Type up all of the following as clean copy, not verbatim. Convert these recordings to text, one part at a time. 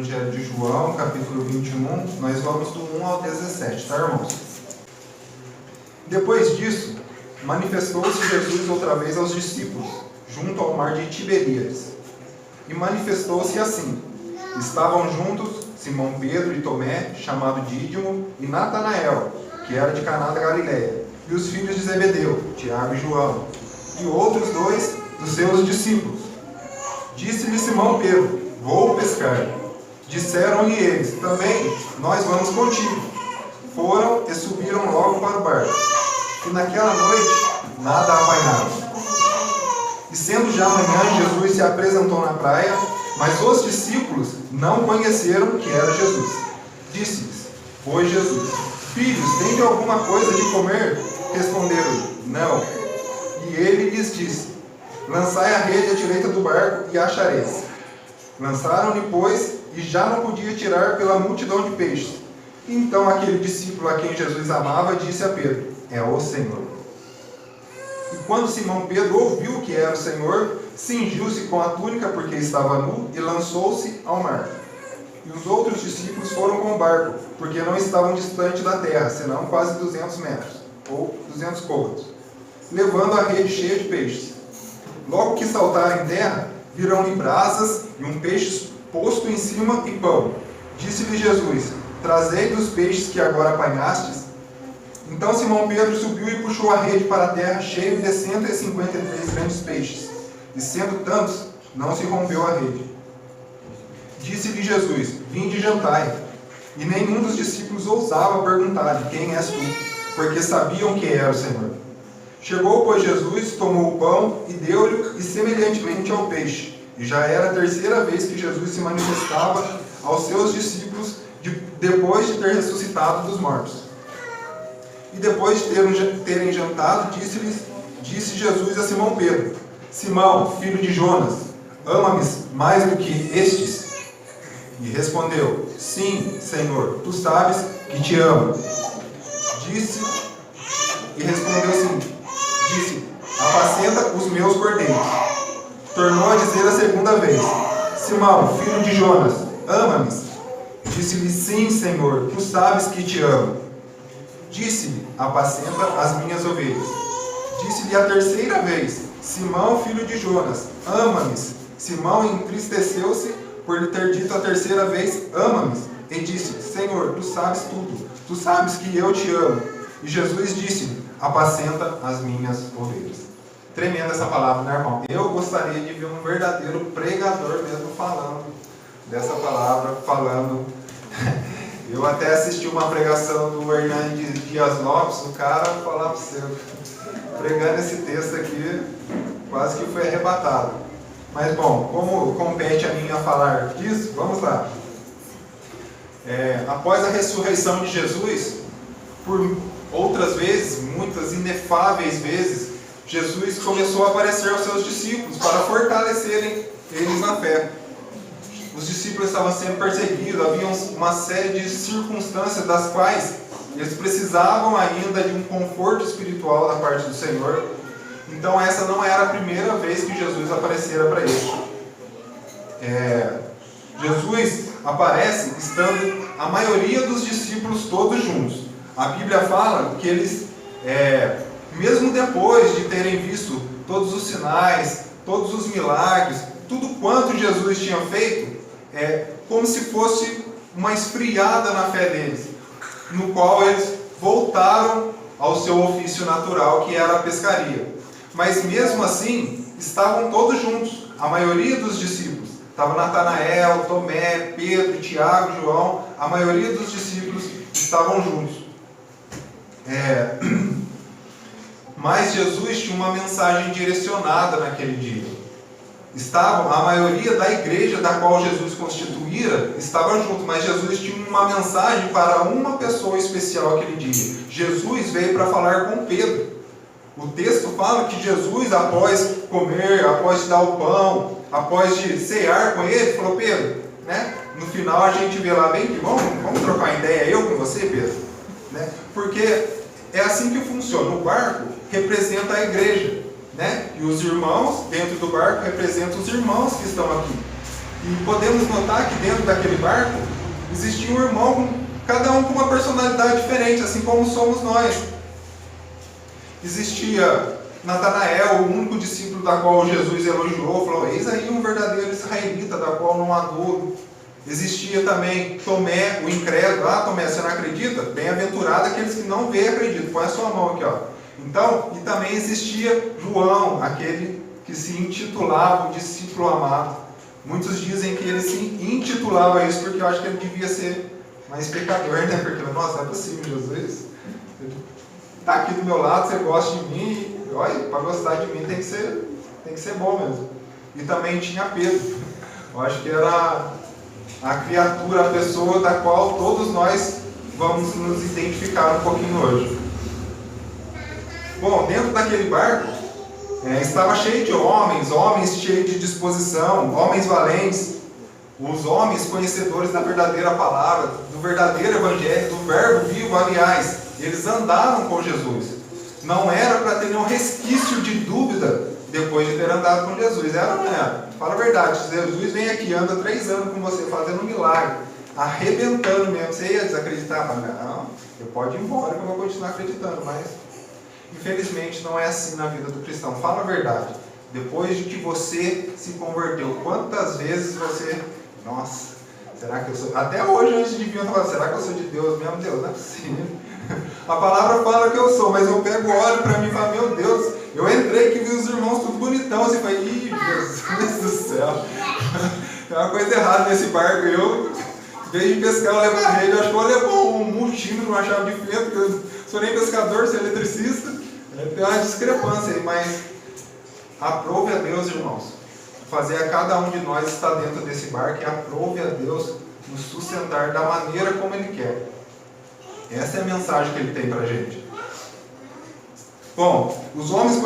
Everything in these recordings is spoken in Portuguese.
Evangelho de João, capítulo 21, nós vamos do 1 ao 17, tá, irmãos? Depois disso, manifestou-se Jesus outra vez aos discípulos, junto ao mar de Tiberíades. E manifestou-se assim: estavam juntos Simão Pedro e Tomé, chamado Dídimo, e Natanael, que era de Caná da Galileia, e os filhos de Zebedeu, Tiago e João, e outros dois dos seus discípulos. Disse-lhe Simão Pedro: vou pescar. Disseram-lhe eles: também nós vamos contigo. Foram e subiram logo para o barco. E naquela noite nada apanharam. E sendo já manhã, Jesus se apresentou na praia, mas os discípulos não conheceram que era Jesus. Disse-lhes, pois Jesus: filhos, tende alguma coisa de comer? Responderam-lhe: não. E ele lhes disse: lançai a rede à direita do barco e achareis. Lançaram-lhe, pois, e já não podia tirar pela multidão de peixes. Então aquele discípulo a quem Jesus amava disse a Pedro: é o Senhor. E quando Simão Pedro ouviu que era o Senhor, cingiu-se com a túnica porque estava nu e lançou-se ao mar. E os outros discípulos foram com o barco, porque não estavam distante da terra, senão quase 200 metros, ou 200 côvados, levando a rede cheia de peixes. Logo que saltaram em terra, viram-lhe brasas e um peixe posto em cima e pão. Disse-lhe Jesus: trazei dos peixes que agora apanhastes. Então Simão Pedro subiu e puxou a rede para a terra, cheio de 153 grandes peixes. E sendo tantos, não se rompeu a rede. Disse-lhe Jesus: vinde e jantai. E nenhum dos discípulos ousava perguntar-lhe: quem és tu? Porque sabiam que era o Senhor. Chegou, pois, Jesus, tomou o pão e deu-lhe, e semelhantemente ao peixe. E já era a terceira vez que Jesus se manifestava aos seus discípulos depois de ter ressuscitado dos mortos. E depois de terem jantado, disse Jesus a Simão Pedro: Simão, filho de Jonas, ama-me mais do que estes? E respondeu: sim, Senhor, tu sabes que te amo. Respondeu assim: disse: apacenta os meus cordeiros. Tornou a dizer a segunda vez: Simão, filho de Jonas, ama-me? Disse-lhe: sim, Senhor, tu sabes que te amo. Disse-lhe: apacenta as minhas ovelhas. Disse-lhe a terceira vez: Simão, filho de Jonas, ama-me? Simão entristeceu-se por lhe ter dito a terceira vez: ama-me? E disse: Senhor, tu sabes tudo, tu sabes que eu te amo. E Jesus disse-lhe: apacenta as minhas ovelhas. Tremenda essa palavra, né, irmão? Eu gostaria de ver um verdadeiro pregador mesmo falando dessa palavra, falando. Eu até assisti uma pregação do Hernandes Dias Lopes, o cara, falar para você, pregando esse texto aqui, quase que foi arrebatado. Mas bom, como compete a mim a falar disso, vamos lá. Após a ressurreição de Jesus, por outras vezes, muitas inefáveis vezes, Jesus começou a aparecer aos seus discípulos para fortalecerem eles na fé. Os discípulos estavam sendo perseguidos, havia uma série de circunstâncias das quais eles precisavam ainda de um conforto espiritual da parte do Senhor. Então essa não era a primeira vez que Jesus aparecera para eles. Jesus aparece estando a maioria dos discípulos todos juntos. A Bíblia fala que eles, mesmo depois de terem visto todos os sinais, todos os milagres, tudo quanto Jesus tinha feito, como se fosse uma esfriada na fé deles, no qual eles voltaram ao seu ofício natural, que era a pescaria. Mas mesmo assim, estavam todos juntos, a maioria dos discípulos. Estava Natanael, Tomé, Pedro, Tiago, João, a maioria dos discípulos estavam juntos. Mas Jesus tinha uma mensagem direcionada naquele dia. A maioria da igreja da qual Jesus constituíra estava junto, mas Jesus tinha uma mensagem para uma pessoa especial aquele dia. Jesus veio para falar com Pedro. O texto fala que Jesus, após comer, após dar o pão, após de cear com ele, falou: Pedro, né? No final a gente vê lá bem que vamos trocar ideia eu com você, Pedro, né? Porque é assim que funciona. O barco representa a igreja, né? E os irmãos dentro do barco representam os irmãos que estão aqui. E podemos notar que dentro daquele barco existia um irmão, cada um com uma personalidade diferente, assim como somos nós. Existia Natanael, o único discípulo da qual Jesus elogiou, falou: eis aí um verdadeiro israelita, da qual não há dúvida. Existia também Tomé, o incrédulo. Ah, Tomé, você não acredita? Bem-aventurado aqueles que não veem e acreditam. Põe a sua mão aqui, ó. Então, e também existia João, aquele que se intitulava o discípulo amado. Muitos dizem que ele se intitulava isso porque eu acho que ele devia ser mais pecador, né? Porque, nossa, não é possível, Jesus está aqui do meu lado, você gosta de mim, e, olha, para gostar de mim tem que ser bom mesmo. E também tinha Pedro. Eu acho que era a criatura, a pessoa da qual todos nós vamos nos identificar um pouquinho hoje. Bom, dentro daquele barco estava cheio de homens cheios de disposição, homens valentes, os homens conhecedores da verdadeira palavra, do verdadeiro evangelho, do verbo vivo. Aliás, eles andaram com Jesus. Não era para ter nenhum resquício de dúvida depois de ter andado com Jesus. Era ou não era? Fala a verdade. Jesus vem aqui, anda 3 anos com você, fazendo um milagre, arrebentando mesmo. Você ia desacreditar? Mas não, eu pode ir embora que eu vou continuar acreditando, mas infelizmente não é assim na vida do cristão. Fala a verdade. Depois de que você se converteu, quantas vezes você... Nossa, será que eu sou... Até hoje antes de vir eu estava falando, será que eu sou de Deus mesmo? Deus, não é possível. A palavra fala que eu sou, mas eu pego, olho para mim e falo: meu Deus, eu entrei aqui e vi os irmãos tudo bonitão, assim, falei: ih, Jesus do céu, tem uma coisa errada nesse barco. Eu, em vez de pescar, eu levo a rede. Eu acho que eu vou levar um multímetro com uma chave de fenda, porque eu sou nem pescador, sou eletricista. Tem uma discrepância aí, mas aprove a Deus, irmãos, fazer a cada um de nós estar dentro desse barco, e aprove a Deus nos sustentar da maneira como Ele quer. Essa é a mensagem que Ele tem para a gente. Bom, os homens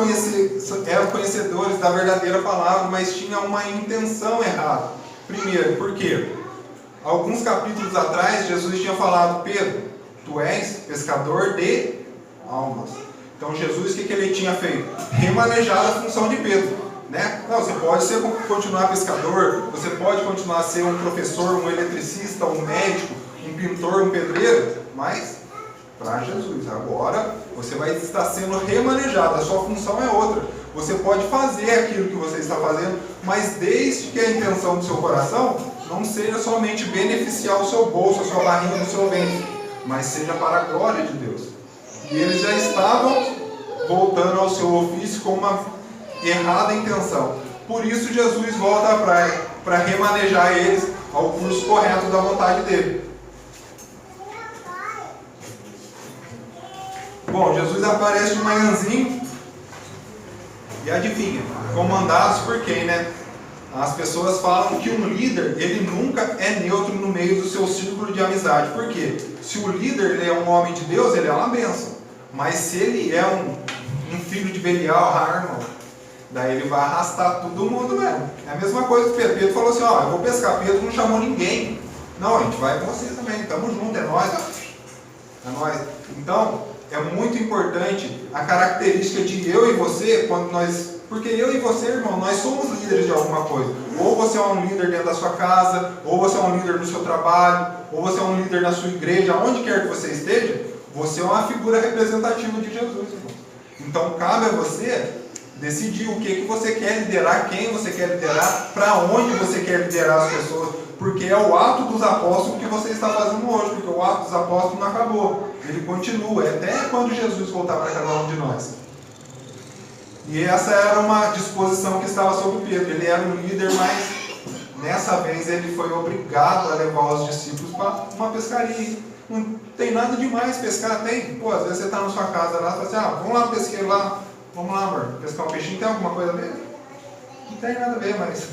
eram conhecedores da verdadeira palavra, mas tinham uma intenção errada. Primeiro, por quê? Alguns capítulos atrás, Jesus tinha falado: Pedro, tu és pescador de almas. Então Jesus, o que ele tinha feito? Remanejado a função de Pedro, né? Não, você pode continuar pescador, você pode continuar a ser um professor, um eletricista, um médico, um pintor, um pedreiro, mas para Jesus. Agora você vai estar sendo remanejado, a sua função é outra. Você pode fazer aquilo que você está fazendo, mas desde que a intenção do seu coração não seja somente beneficiar o seu bolso, a sua barriga, o seu ventre, mas seja para a glória de Deus. E eles já estavam voltando ao seu ofício com uma errada intenção. Por isso Jesus volta à praia, para remanejar eles ao curso correto da vontade dele. Bom, Jesus aparece de manhãzinho e adivinha, comandados por quem, né? As pessoas falam que um líder, ele nunca é neutro no meio do seu círculo de amizade. Por quê? Se o líder ele é um homem de Deus, ele é uma bênção. Mas se ele é um filho de Belial, irmão, daí ele vai arrastar todo mundo mesmo. É a mesma coisa que Pedro. Pedro falou assim: ó, eu vou pescar. Pedro não chamou ninguém. Não, a gente vai com você também, tamo junto, é nóis. É nóis. Então, é muito importante a característica de eu e você, quando nós... Porque eu e você, irmão, nós somos líderes de alguma coisa. Ou você é um líder dentro da sua casa, ou você é um líder no seu trabalho, ou você é um líder na sua igreja, onde quer que você esteja, você é uma figura representativa de Jesus, irmão. Então, cabe a você decidir o que você quer liderar, quem você quer liderar, para onde você quer liderar as pessoas, porque é o ato dos apóstolos que você está fazendo hoje, porque o ato dos apóstolos não acabou, ele continua, até quando Jesus voltar para cada um de nós. E essa era uma disposição que estava sobre Pedro. Ele era um líder, mas nessa vez ele foi obrigado a levar os discípulos para uma pescaria. Não tem nada demais pescar, tem? Pô, às vezes você está na sua casa lá e fala assim: vamos lá pesqueiro lá, vamos lá, amor, pescar um peixinho, tem alguma coisa a ver? Não tem nada a ver, mas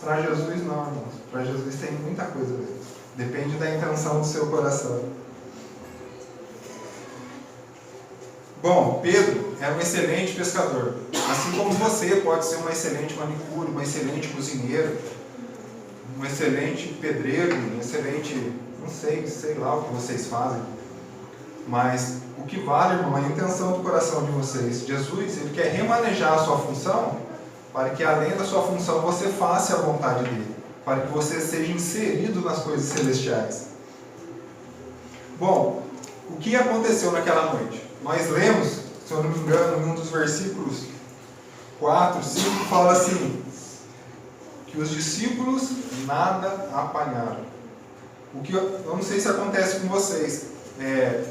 para Jesus não, irmãos. Para Jesus tem muita coisa a ver. Depende da intenção do seu coração. Bom, Pedro era um excelente pescador. Assim como você pode ser um excelente manicure, um excelente cozinheiro, um excelente pedreiro, um excelente... não sei lá o que vocês fazem. Mas o que vale, irmão, é a intenção do coração de vocês. Jesus, ele quer remanejar a sua função para que além da sua função você faça a vontade dele. para que você seja inserido nas coisas celestiais. Bom, o que aconteceu naquela noite? Nós lemos, se eu não me engano, em um dos versículos 4, 5, fala assim, que os discípulos nada apanharam. Eu não sei se acontece com vocês,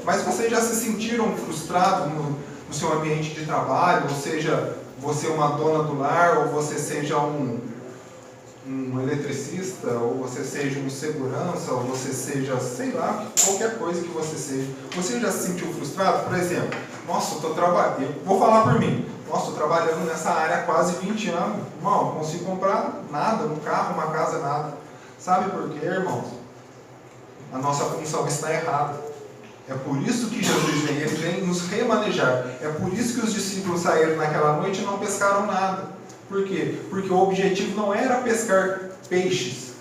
mas vocês já se sentiram frustrados no seu ambiente de trabalho, ou seja, você é uma dona do lar, ou você seja um eletricista, ou você seja um segurança, ou você seja, sei lá, qualquer coisa que você seja. Você já se sentiu frustrado? Por exemplo, nossa, eu estou trabalhando, vou falar por mim, nossa, estou trabalhando nessa área há quase 20 anos, irmão, não consigo comprar nada, um carro, uma casa, nada. Sabe por quê, irmãos? A nossa função está errada. É por isso que Jesus vem, ele vem nos remanejar. É por isso que os discípulos saíram naquela noite e não pescaram nada. Por quê? Porque o objetivo não era pescar peixes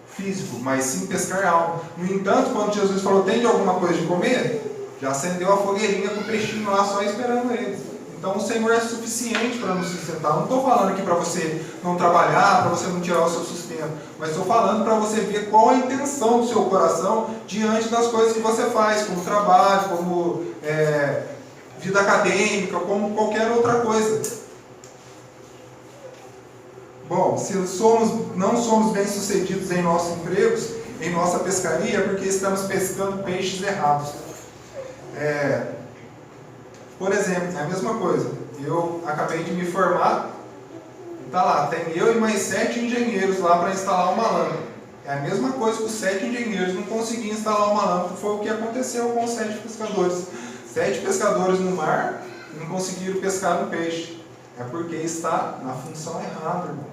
físicos, mas sim pescar alma. No entanto, quando Jesus falou, tem alguma coisa de comer? Já acendeu a fogueirinha com o peixinho lá só esperando eles. Então o Senhor é suficiente para nos sustentar. Não estou falando aqui para você não trabalhar, para você não tirar o seu sustento, mas estou falando para você ver qual a intenção do seu coração diante das coisas que você faz, como trabalho, como vida acadêmica, como qualquer outra coisa. Bom, se não somos bem-sucedidos em nossos empregos, em nossa pescaria, é porque estamos pescando peixes errados. Por exemplo, é a mesma coisa. Eu acabei de me formar, tá lá, tem eu e mais 7 engenheiros lá para instalar uma lâmpada. É a mesma coisa que os 7 engenheiros não conseguiam instalar uma lâmpada. Foi o que aconteceu com os 7 pescadores. 7 pescadores no mar não conseguiram pescar um peixe. É porque está na função errada, irmão.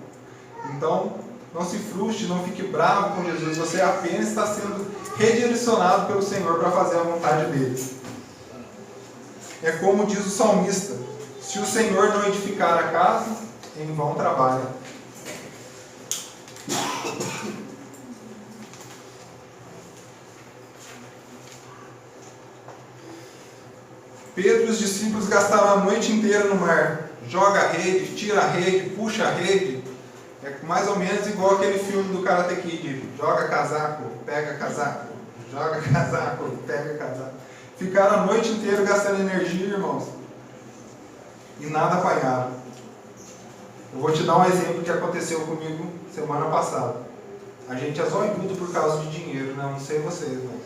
Então, não se frustre, não fique bravo com Jesus. Você apenas está sendo redirecionado pelo Senhor para fazer a vontade dele. É como diz o salmista, se o Senhor não edificar a casa, em vão trabalha. Pedro e os discípulos gastaram a noite inteira no mar. Joga a rede, tira a rede, puxa a rede. É mais ou menos igual aquele filme do Karate Kid. Joga casaco, pega casaco. Joga casaco, pega casaco. Ficaram a noite inteira gastando energia, irmãos. E nada apanharam. Eu vou te dar um exemplo que aconteceu comigo semana passada. A gente é zoiudo por causa de dinheiro, né? Não sei vocês, mas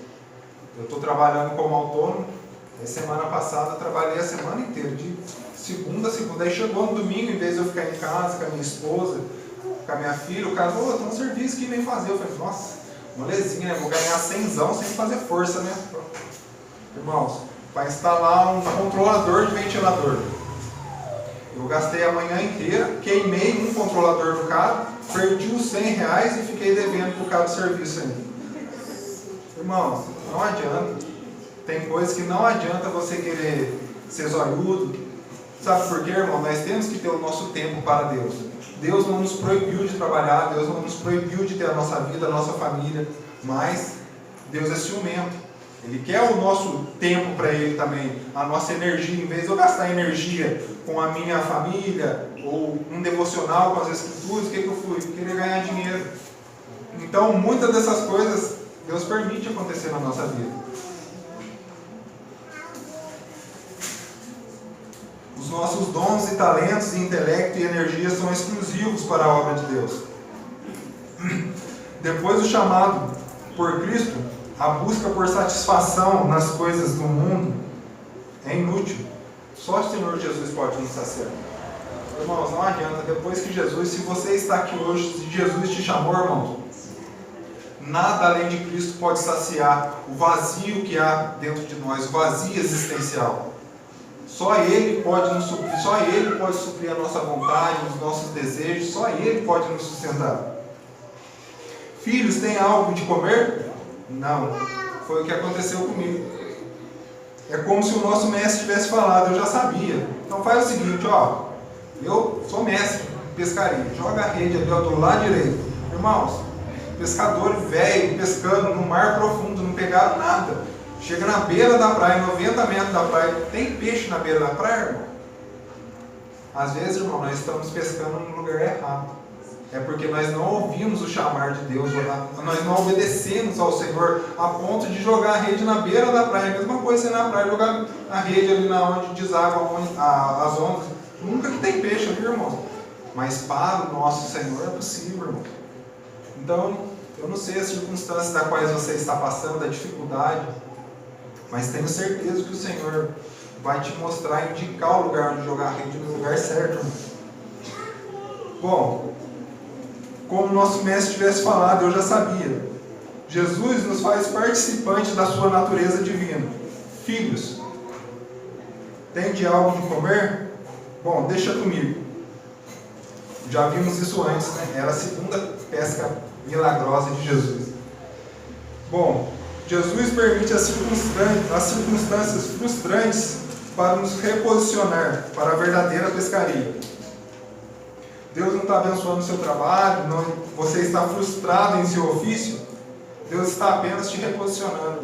eu estou trabalhando como autônomo. E semana passada eu trabalhei a semana inteira, de segunda a segunda. Aí chegou no domingo, em vez de eu ficar em casa com a minha esposa, com a minha filha, o cara falou, tem um serviço que vem fazer. Eu falei, nossa, molezinha, né? Vou ganhar 100zão sem fazer força, né? Irmãos, para instalar um controlador de ventilador. Eu gastei a manhã inteira, queimei um controlador do cara, perdi os R$100 e fiquei devendo para o cara do serviço ainda. Irmãos, não adianta. Tem coisas que não adianta você querer ser zoiudo. Sabe por quê, irmão? Nós temos que ter o nosso tempo para Deus. Deus não nos proibiu de trabalhar, Deus não nos proibiu de ter a nossa vida, a nossa família, mas Deus é ciumento. Ele quer o nosso tempo para Ele também, a nossa energia. Em vez de eu gastar energia com a minha família, ou um devocional com as Escrituras, o que eu fui? Querer ganhar dinheiro. Então, muitas dessas coisas, Deus permite acontecer na nossa vida. Os nossos dons e talentos, e intelecto e energia são exclusivos para a obra de Deus. Depois do chamado por Cristo, a busca por satisfação nas coisas do mundo é inútil. Só o Senhor Jesus pode nos saciar. Irmãos, não adianta. Depois que Jesus, se você está aqui hoje, se Jesus te chamou, irmãos, nada além de Cristo pode saciar o vazio que há dentro de nós, o vazio existencial. Só Ele pode nos suprir, só Ele pode suprir a nossa vontade, os nossos desejos, só Ele pode nos sustentar. Filhos, têm algo de comer? Não. Foi o que aconteceu comigo. É como se o nosso mestre tivesse falado, eu já sabia. Então faz o seguinte, ó, eu sou mestre em pescaria, joga a rede ali do lado direito. Irmãos, pescador velho, pescando no mar profundo, não pegaram nada. Chega na beira da praia, 90 metros da praia, tem peixe na beira da praia, irmão? Às vezes, irmão, nós estamos pescando no lugar errado. é porque nós não ouvimos o chamar de Deus, nós não obedecemos ao Senhor a ponto de jogar a rede na beira da praia. A mesma coisa na praia, jogar a rede ali na onde deságua as ondas. Nunca que tem peixe ali, irmão. Mas para o nosso Senhor é possível, irmão. Então, eu não sei as circunstâncias das quais você está passando, da dificuldade, mas tenho certeza que o Senhor vai te mostrar, indicar o lugar onde jogar a rede no lugar certo, irmão. Bom, como o nosso mestre tivesse falado, eu já sabia. Jesus nos faz participantes da sua natureza divina. Filhos, tem de algo de comer? Bom, deixa comigo. Já vimos isso antes, né? Era a segunda pesca milagrosa de Jesus. Bom, Jesus permite as circunstâncias frustrantes para nos reposicionar para a verdadeira pescaria. Deus não está abençoando o seu trabalho, você está frustrado em seu ofício, Deus está apenas te reposicionando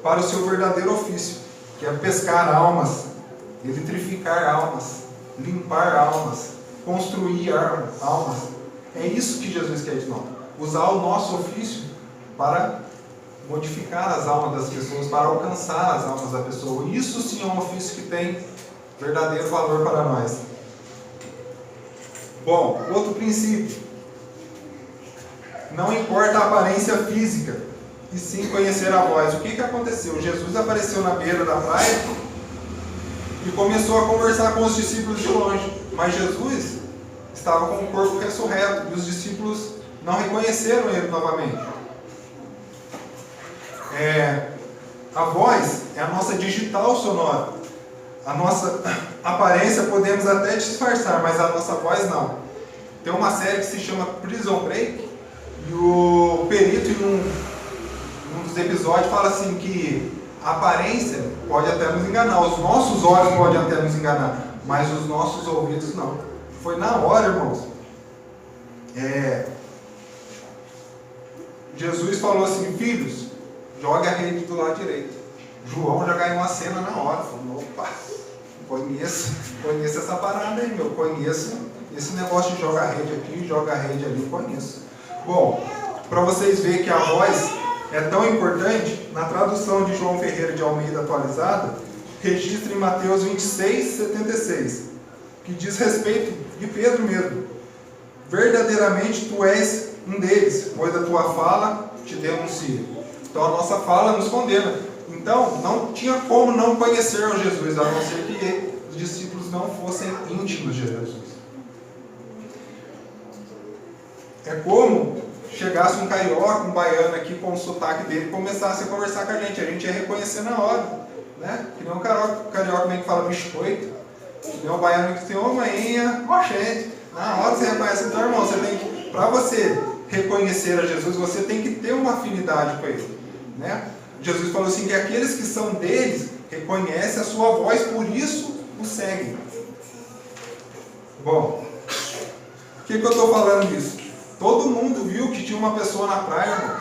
para o seu verdadeiro ofício, que é pescar almas, eletrificar almas, limpar almas, construir almas. É isso que Jesus quer de nós. Usar o nosso ofício para modificar as almas das pessoas, para alcançar as almas da pessoa. Isso sim é um ofício que tem verdadeiro valor para nós. Bom, outro princípio. Não importa a aparência física, e sim conhecer a voz. O que aconteceu? Jesus apareceu na beira da praia e começou a conversar com os discípulos de longe. Mas Jesus estava com o corpo ressurreto e os discípulos não reconheceram ele novamente. A voz é a nossa digital sonora. A nossa aparência podemos até disfarçar, mas a nossa voz não. Tem uma série que se chama Prison Break e o perito em um dos episódios fala assim que a aparência pode até nos enganar, os nossos olhos podem até nos enganar, mas os nossos ouvidos não. Foi na hora, irmãos. Jesus falou assim: filhos, jogue a rede do lado direito. João já ganhou uma cena na hora. Falou: opa, conheço essa parada aí, meu. Conheço esse negócio de jogar a rede aqui, joga a rede ali, conheço. Bom, para vocês verem que a voz é tão importante, na tradução de João Ferreira de Almeida atualizada, registra em Mateus 26, 76, que diz respeito de Pedro mesmo: verdadeiramente tu és um deles, pois a tua fala te denuncia. Então a nossa fala nos condena. Então não tinha como não conhecer o Jesus, a não ser que os discípulos não fossem íntimos de Jesus. É como chegasse um carioca, um baiano aqui com o sotaque dele e começasse a conversar com a gente ia reconhecer na hora, né? Que nem um carioca meio que fala biscoito, que nem um baiano que tem uma manhinha, gente. Na hora você reconhece. Então, irmão, você tem que, para você reconhecer a Jesus, você tem que ter uma afinidade com ele, né? Jesus falou assim que aqueles que são deles reconhecem a sua voz, por isso o seguem. Bom, por que eu estou falando isso? Todo mundo viu que tinha uma pessoa na praia, irmão.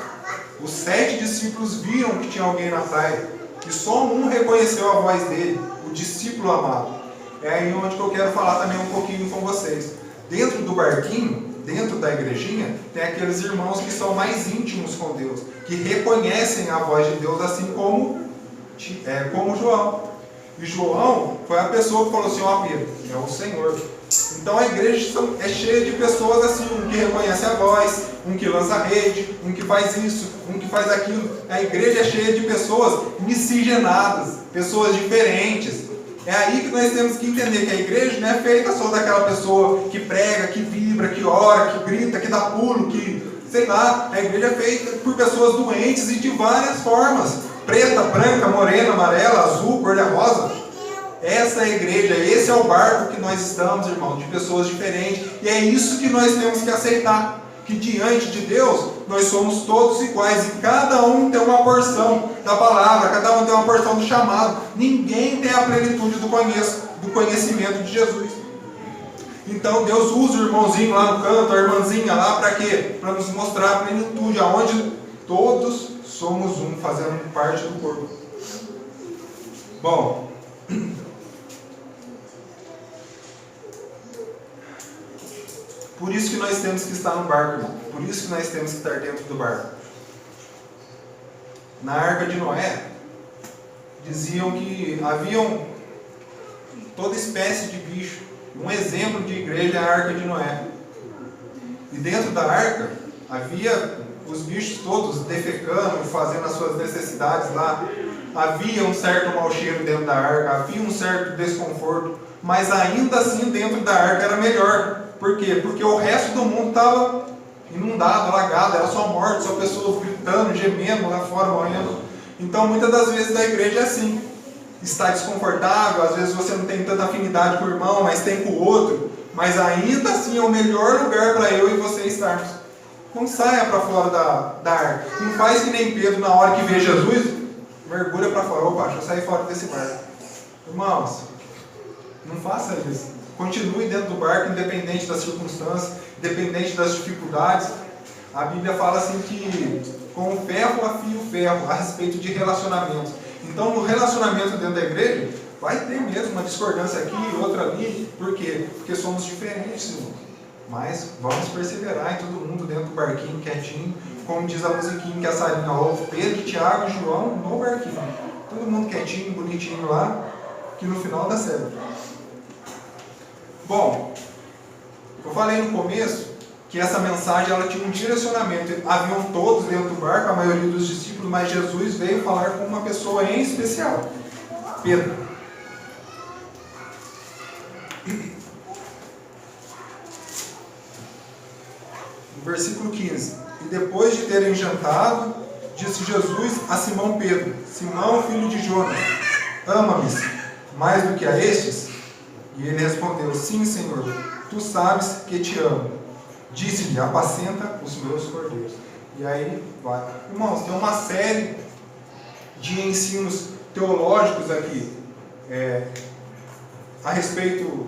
Os 7 discípulos viram que tinha alguém na praia. E só um reconheceu a voz dele, o discípulo amado. É aí onde que eu quero falar também um pouquinho com vocês. Dentro do barquinho, dentro da igrejinha, tem aqueles irmãos que são mais íntimos com Deus, que reconhecem a voz de Deus, assim como João. E João foi a pessoa que falou assim: ó Pedro, é o Senhor. Então a igreja é cheia de pessoas assim, um que reconhece a voz, um que lança a rede, um que faz isso, um que faz aquilo. A igreja é cheia de pessoas miscigenadas, pessoas diferentes. É aí que nós temos que entender que a igreja não é feita só daquela pessoa que prega, que vibra, que ora, que grita, que dá pulo, que sei lá. A igreja é feita por pessoas doentes e de várias formas: preta, branca, morena, amarela, azul, cor-de-rosa. Essa é a igreja, esse é o barco que nós estamos, irmãos, de pessoas diferentes. E é isso que nós temos que aceitar, que diante de Deus nós somos todos iguais e cada um tem uma porção da palavra, cada um tem uma porção do chamado. Ninguém tem a plenitude do conhecimento de Jesus. Então Deus usa o irmãozinho lá no canto, a irmãzinha lá, para quê? Para nos mostrar a plenitude, aonde todos somos um, fazendo parte do corpo. Bom, Por isso que nós temos que estar no barco, irmão. Por isso que nós temos que estar dentro do barco. Na Arca de Noé, diziam que haviam toda espécie de bicho. Um exemplo de igreja é a Arca de Noé. E dentro da arca havia os bichos todos defecando, fazendo as suas necessidades lá. Havia um certo mau cheiro dentro da arca, havia um certo desconforto, mas ainda assim dentro da arca era melhor. Por quê? Porque o resto do mundo estava inundado, alagado, era só morte, só pessoas gritando, gemendo lá fora, morrendo. Então muitas das vezes da igreja é assim. Está desconfortável, às vezes você não tem tanta afinidade com o irmão, mas tem com o outro, mas ainda assim é o melhor lugar para eu e você estarmos. Não saia para fora da arca. Não faz que nem Pedro na hora que vê Jesus, mergulha para fora. Opa, deixa eu sair fora desse barco. Irmãos, não faça isso. Continue dentro do barco, independente das circunstâncias, independente das dificuldades. A Bíblia fala assim que com o ferro afia o ferro, a respeito de relacionamentos. Então, no relacionamento dentro da igreja, vai ter mesmo uma discordância aqui, outra ali. Por quê? Porque somos diferentes, irmão. Mas vamos perseverar em todo mundo dentro do barquinho, quietinho. Como diz a musiquinha que a Sarinha ouve, Pedro, Tiago e João no barquinho. Todo mundo quietinho, bonitinho lá, que no final dá certo. Bom, eu falei no começo que essa mensagem ela tinha um direcionamento. Haviam todos dentro do barco, a maioria dos discípulos, mas Jesus veio falar com uma pessoa em especial, Pedro. No versículo 15: E depois de terem jantado, disse Jesus a Simão Pedro: Simão, filho de Jonas, ama-me mais do que a estes? E ele respondeu: Sim, Senhor, tu sabes que te amo. Disse-lhe: apacenta os meus cordeiros. E aí vai. Irmãos, tem uma série de ensinos teológicos aqui a respeito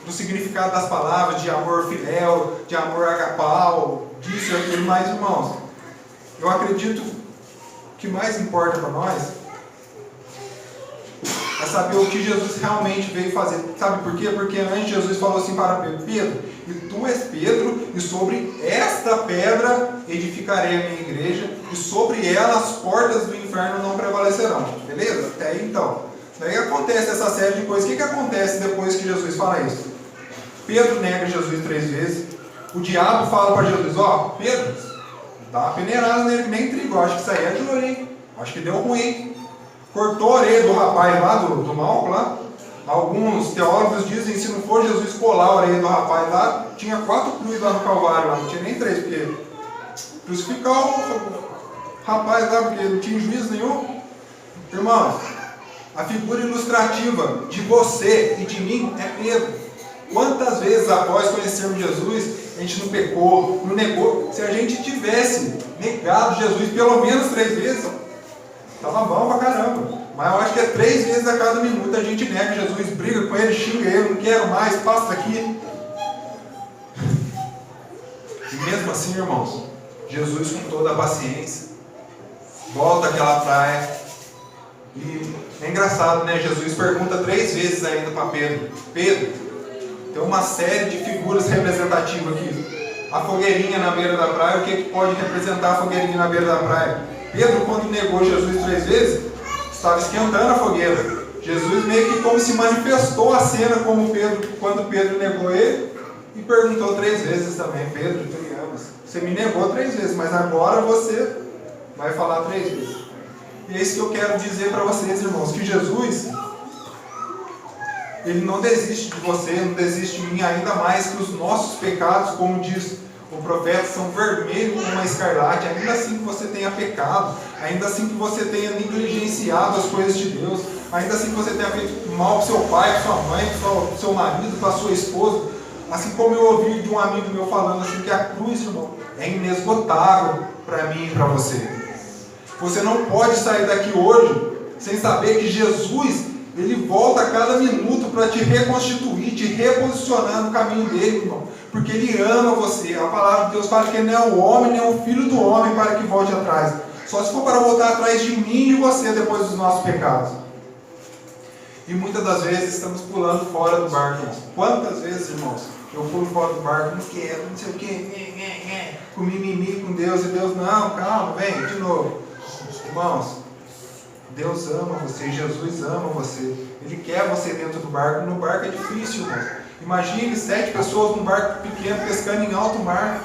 do significado das palavras, de amor filéu, de amor agapau, disso e aquilo. Mas, irmãos, eu acredito que mais importa para nós é saber o que Jesus realmente veio fazer. Sabe por quê? Porque antes Jesus falou assim para Pedro: Pedro, e tu és Pedro, e sobre esta pedra edificarei a minha igreja, e sobre ela as portas do inferno não prevalecerão. Beleza? Até aí então. Daí acontece essa série de coisas. O que acontece depois que Jesus fala isso? Pedro nega Jesus 3 vezes. O diabo fala para Jesus: ó, Pedro, dá uma peneirada nele que nem trigo. Acho que isso aí é de ouro, hein? Acho que deu ruim. Cortou a orelha do rapaz lá, do Malco lá. Alguns teólogos dizem que se não for Jesus colar a orelha do rapaz lá, tinha 4 cruzes lá no Calvário, lá, não tinha nem 3, porque crucificar o rapaz lá, porque não tinha juízo nenhum. Irmãos, a figura ilustrativa de você e de mim é Pedro. Quantas vezes após conhecermos Jesus, a gente não pecou, não negou? Se a gente tivesse negado Jesus pelo menos 3 vezes, estava bom pra caramba. Mas eu acho que é 3 vezes a cada minuto a gente nega Jesus, briga com ele, xinga ele, não quero mais, passa daqui. E mesmo assim, irmãos, Jesus com toda a paciência volta àquela praia. E é engraçado, né? Jesus pergunta 3 vezes ainda para Pedro: Pedro, tem uma série de figuras representativas aqui. A fogueirinha na beira da praia, o que pode representar a fogueirinha na beira da praia? Pedro, quando negou Jesus 3 vezes, estava esquentando a fogueira. Jesus meio que como se manifestou a cena como Pedro, quando Pedro negou ele, e perguntou 3 vezes também: Pedro, tu me amas? Você me negou 3 vezes, mas agora você vai falar 3 vezes. E é isso que eu quero dizer para vocês, irmãos, que Jesus, Ele não desiste de você, não desiste de mim, ainda mais que os nossos pecados, como diz o profeta, são vermelhos como a escarlate. Ainda assim que você tenha pecado, ainda assim que você tenha negligenciado as coisas de Deus, ainda assim que você tenha feito mal para seu pai, para sua mãe, para seu marido, para sua esposa, assim como eu ouvi de um amigo meu falando assim, que a cruz, irmão, é inesgotável para mim e para você. Você não pode sair daqui hoje sem saber que Jesus, Ele volta a cada minuto para te reconstituir, te reposicionar no caminho dele, irmão. Porque Ele ama você. A palavra de Deus fala que Ele não é o homem, nem o filho do homem para que volte atrás. Só se for para voltar atrás de mim e de você depois dos nossos pecados. E muitas das vezes estamos pulando fora do barco, irmãos. Quantas vezes, irmãos, eu pulo fora do barco, não quero, não sei o quê, com mimimi com Deus, e Deus, não, calma, vem, de novo. Irmãos, Deus ama você, Jesus ama você. Ele quer você dentro do barco. No barco é difícil, irmãos. Imagine 7 pessoas num barco pequeno, pescando em alto mar.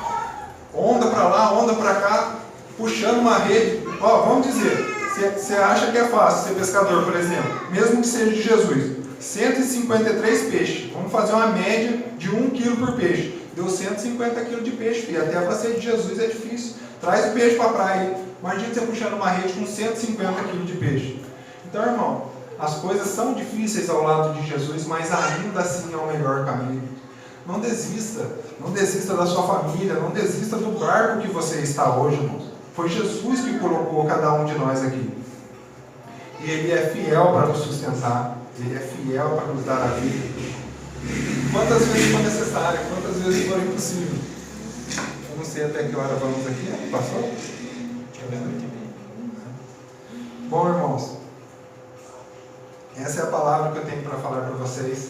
Onda para lá, onda para cá, puxando uma rede. Ó, vamos dizer, você acha que é fácil ser pescador, por exemplo, mesmo que seja de Jesus. 153 peixes. Vamos fazer uma média de 1 quilo por peixe. Deu 150 quilos de peixe, e até para ser de Jesus é difícil. Traz o peixe para a praia. Imagina você puxando uma rede com 150 quilos de peixe. Então, irmão, as coisas são difíceis ao lado de Jesus, mas ainda assim é o melhor caminho. Não desista. Não desista da sua família. Não desista do barco que você está hoje, irmãos. Foi Jesus que colocou cada um de nós aqui. E Ele é fiel para nos sustentar. Ele é fiel para nos dar a vida. Quantas vezes for necessário, quantas vezes for impossível. Eu não sei até que hora vamos aqui. Passou? Bom, irmãos, essa é a palavra que eu tenho para falar para vocês.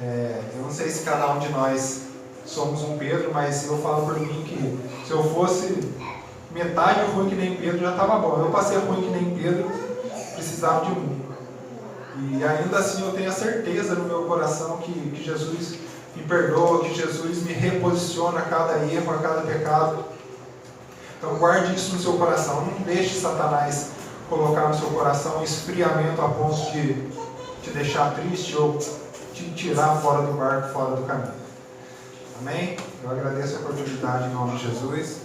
Eu não sei se cada um de nós somos um Pedro, mas eu falo por mim que se eu fosse metade ruim que nem Pedro já estava bom. Eu passei ruim que nem Pedro, precisava de um. E ainda assim eu tenho a certeza no meu coração que Jesus me perdoa, que Jesus me reposiciona a cada erro, a cada pecado. Então guarde isso no seu coração. Não deixe Satanás colocar no seu coração um esfriamento a ponto de te deixar triste ou te tirar fora do barco, fora do caminho. Amém? Eu agradeço a oportunidade em nome de Jesus.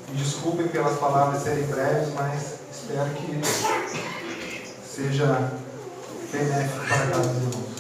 Me desculpem pelas palavras serem breves, mas espero que seja benéfico para cada um de nós.